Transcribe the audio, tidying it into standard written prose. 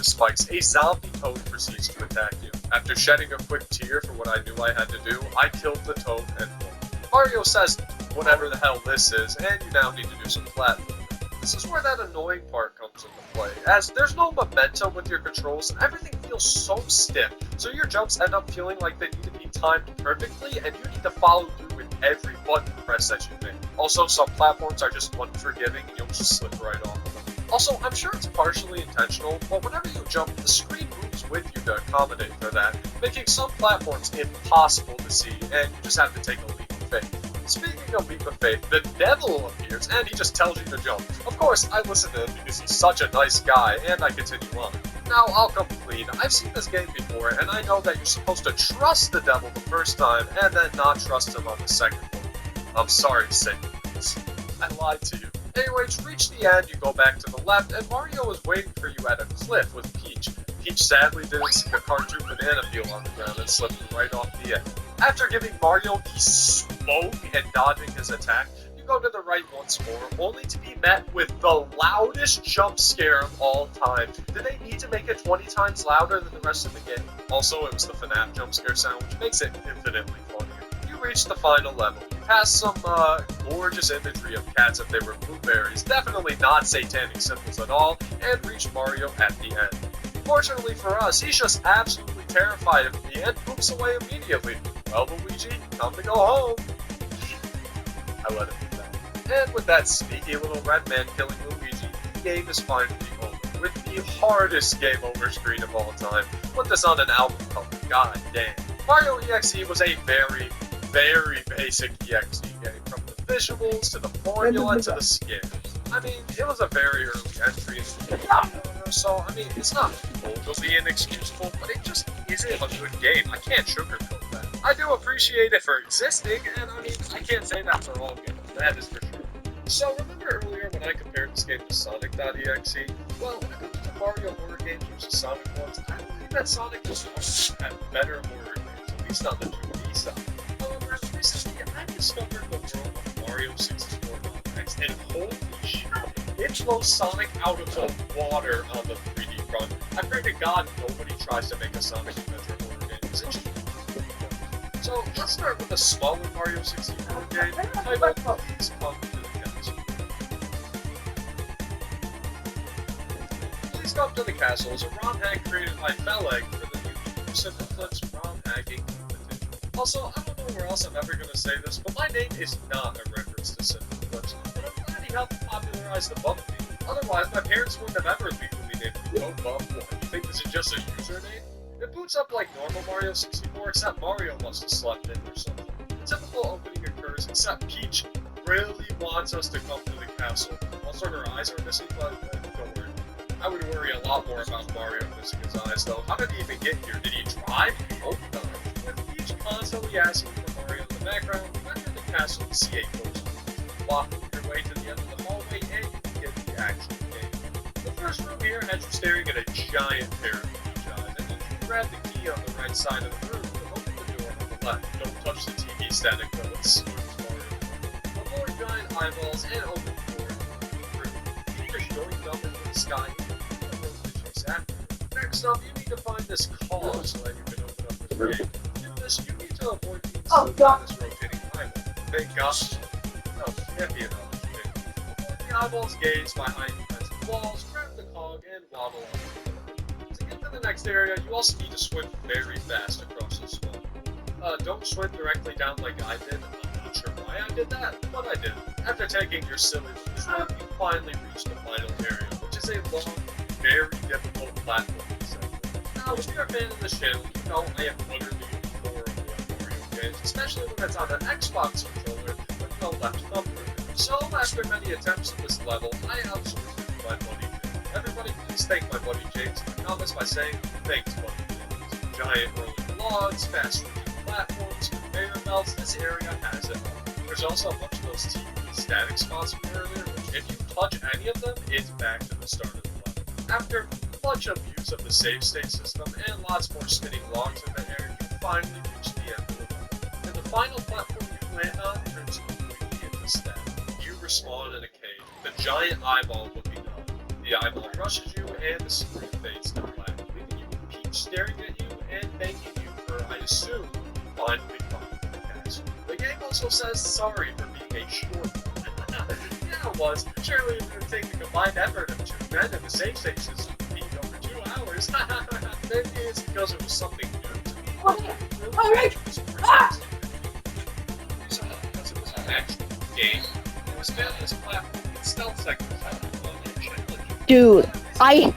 spikes, a zombie toad proceeds to attack you. After shedding a quick tear for what I knew I had to do, I killed the toad and won. Mario says whatever the hell this is, and you now need to do some platforming. This is where that annoying part comes into play, as there's no momentum with your controls and everything feels so stiff, so your jumps end up feeling like they need to be timed perfectly and you need to follow through with every button press that you make. Also, some platforms are just unforgiving and you'll just slip right off of them. Also, I'm sure it's partially intentional, but whenever you jump, the screen moves with you to accommodate for that, making some platforms impossible to see, and you just have to take a leap of faith. Speaking of leap of faith, the devil appears and he just tells you to jump. Of course, I listen to him because he's such a nice guy, and I continue on. Now, I'll come clean. I've seen this game before, and I know that you're supposed to trust the devil the first time, and then not trust him on the second one. I'm sorry to say this. I lied to you. Anyway, to reach the end, you go back to the left, and Mario is waiting for you at a cliff with Peach. Peach sadly didn't see a cartoon banana peel on the ground and slipped right off the edge. After giving Mario the smoke and dodging his attack, you go to the right once more, only to be met with the loudest jump scare of all time. Did they need to make it 20 times louder than the rest of the game? Also, it was the FNAF jump scare sound, which makes it infinitely funnier. You reach the final level. You pass some gorgeous imagery of cats if they were blueberries, definitely not satanic symbols at all, and reach Mario at the end. Fortunately for us, he's just absolutely terrified of me and poops away immediately. Well, Luigi, time to go home. I let him do that. And with that sneaky little red man killing Luigi, the game is finally over, with the hardest game over screen of all time. Put this on an album cover, god damn. Mario EXE was a very, very basic EXE game, from the visuals to the formula to the scares. I mean, it was a very early entry into the game, so I mean, it's not totally inexcusable, but it just isn't a good game. I can't sugarcoat that. I do appreciate it for existing, and I mean, I can't say that for all games, that is for sure. So remember earlier when I compared this game to Sonic.exe? Well, when it comes to Mario horror games versus Sonic ones, I believe that Sonic was had better horror games, at least on the 2D side. However, recently I discovered the world of Mario 64 X, and holy shit, it blows Sonic out of the water on the 3D front. I pray to God nobody tries to make a Sonic Adventure horror game, because it's just so let's start with a smaller Mario 64 game titled Please Come to the Castle. Please Come to the Castle is a ROM hack created by Feleg for the new Simple Clips ROM hacking competition. Also, I don't know where else I'm ever going to say this, but my name is not a reference to Simple Clips, but I'm glad he helped popularize the bump theme. Otherwise, my parents wouldn't have ever legally named me Bump. What, you think this is just a username? It boots up like normal Mario 64, except Mario must have slept in or something. The typical opening occurs, except Peach really wants us to come to the castle. Also, her eyes are missing, but don't worry. I would worry a lot more about Mario missing his eyes, though. How did he even get here? Did he drive? Oh no. With Peach constantly asking for Mario in the background, you enter the castle to see a ghost. Walk your way to the end of the hallway, and you can get the actual game. The first room here has you staring at a giant pair of Peach eyes, and then you grab the key on the right side of the room to open the door on the left. Don't touch the TV static, though, it spoils Mario. Avoid giant eyeballs and open the door through. You just going up into the sky and the road to chase after you. Next up, you need to find this call so that you can open up the game. To do this, you need to avoid being stuck by this rotating eyeball. Thank God. No, can't be another thing. Avoid the eyeball's gaze behind defensive walls, grab the cog, and waddle on. To get to the next area, you also need to swim very fast across the swamp. Don't swim directly down like I did. I'm not sure why I did that, but I did. After taking your silly swim, you finally reach the final area, which is a long, very difficult platforming segment. Now, if you're a fan of this channel, you know I am utterly horrible at Mario games, especially when it's on an Xbox controller with no left thumbprint. So, after many attempts at this level, I outsourced my buddy James. Everybody, please thank my buddy James. I promise by saying thanks, buddy James. Giant rolling logs, fast-moving platforms, conveyor belts, this area has it all. There's also a bunch of those TV static spots from earlier, which if you touch any of them, it's back to the start of the level. After much abuse of the save state system and lots more spinning logs in the air, you finally reach the end of the level. And the final platform you land on turns completely into static. You respawn in a cave, the giant eyeball looking up. The eyeball crushes you, and the screen fades to black. staring at you and thanking you for, I assume, finally following the cast. The game also says sorry for being a short. Yeah, it was. Surely it would take the combined effort of 2 men in the save stations to beat over 2 hours. Maybe it's because it was something new to me. Alright! So, because it was an actual game, it was found as platform and stealth segments. Dude, I